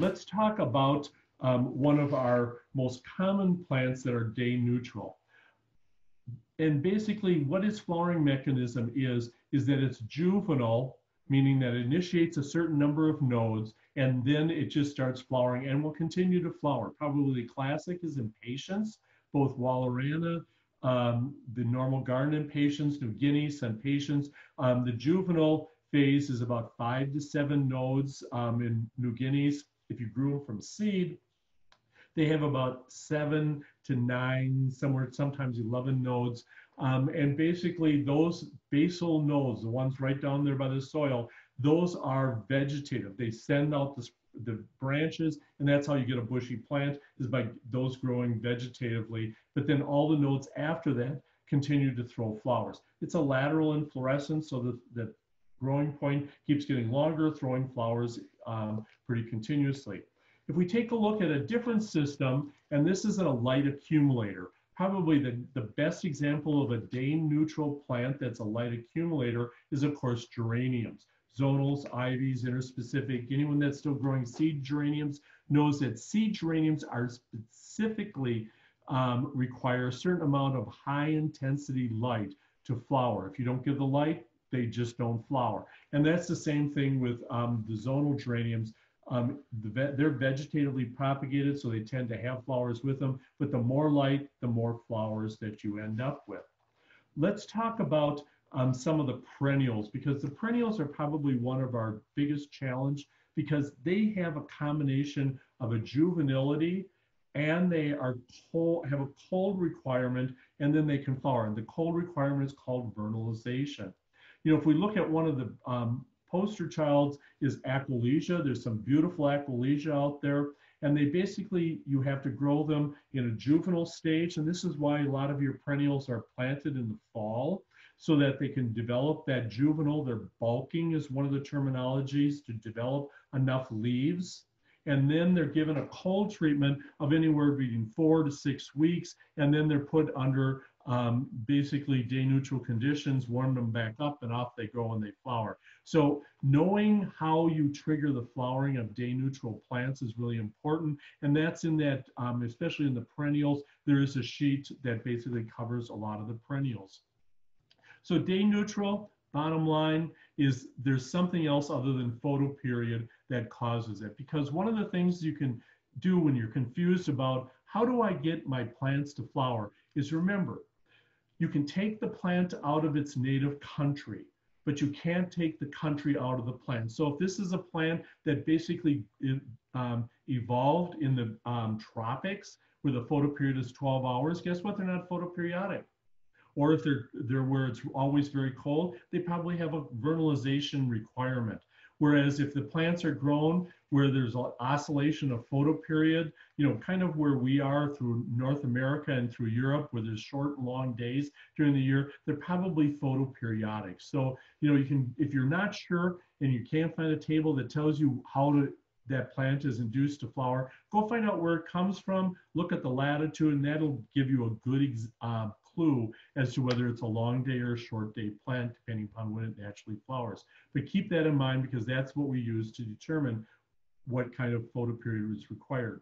let's talk about one of our most common plants that are day neutral. And basically what its flowering mechanism is that it's juvenile, meaning that it initiates a certain number of nodes and then it just starts flowering and will continue to flower. Probably the classic is impatiens, both Wallerana, the normal garden impatiens, New Guineas, impatiens. The juvenile phase is about 5 to 7 nodes in New Guineas. If you grew them from seed, they have about 7 to 9, somewhere sometimes 11 nodes. And basically those basal nodes, the ones right down there by the soil, those are vegetative. They send out the branches, and that's how you get a bushy plant, is by those growing vegetatively. But then all the nodes after that continue to throw flowers. It's a lateral inflorescence, so that the growing point keeps getting longer, throwing flowers pretty continuously. If we take a look at a different system, and this is a light accumulator, probably the best example of a day neutral plant that's a light accumulator is of course geraniums. Zonals, ivies, interspecific. Anyone that's still growing seed geraniums knows that seed geraniums are specifically require a certain amount of high intensity light to flower. If you don't give the light, they just don't flower. And that's the same thing with the zonal geraniums. They're vegetatively propagated, so they tend to have flowers with them, but the more light, the more flowers that you end up with. Let's talk about some of the perennials, because the perennials are probably one of our biggest challenge, because they have a combination of a juvenility and they are cold, have a cold requirement, and then they can flower. And the cold requirement is called vernalization. You know, if we look at one of the poster childs is Aquilegia. There's some beautiful Aquilegia out there, and they basically, you have to grow them in a juvenile stage, and this is why a lot of your perennials are planted in the fall, so that they can develop that juvenile. Their bulking is one of the terminologies, to develop enough leaves. And then they're given a cold treatment of anywhere between 4 to 6 weeks, and then they're put under basically day neutral conditions, warm them back up, and off they go and they flower. So knowing how you trigger the flowering of day neutral plants is really important. And that's in that, especially in the perennials, there is a sheet that basically covers a lot of the perennials. So day neutral, bottom line, is there's something else other than photoperiod that causes it. Because one of the things you can do when you're confused about how do I get my plants to flower is, remember, you can take the plant out of its native country, but you can't take the country out of the plant. So if this is a plant that basically evolved in the tropics, where the photoperiod is 12 hours, guess what? They're not photoperiodic. Or if they're where it's always very cold, they probably have a vernalization requirement. Whereas if the plants are grown where there's an oscillation of photoperiod, you know, kind of where we are through North America and through Europe, where there's short and long days during the year, they're probably photoperiodic. So, you know, you can, if you're not sure and you can't find a table that tells you how that plant is induced to flower, go find out where it comes from, look at the latitude, and that'll give you a good clue as to whether it's a long day or a short day plant, depending upon when it naturally flowers. But keep that in mind, because that's what we use to determine what kind of photoperiod is required.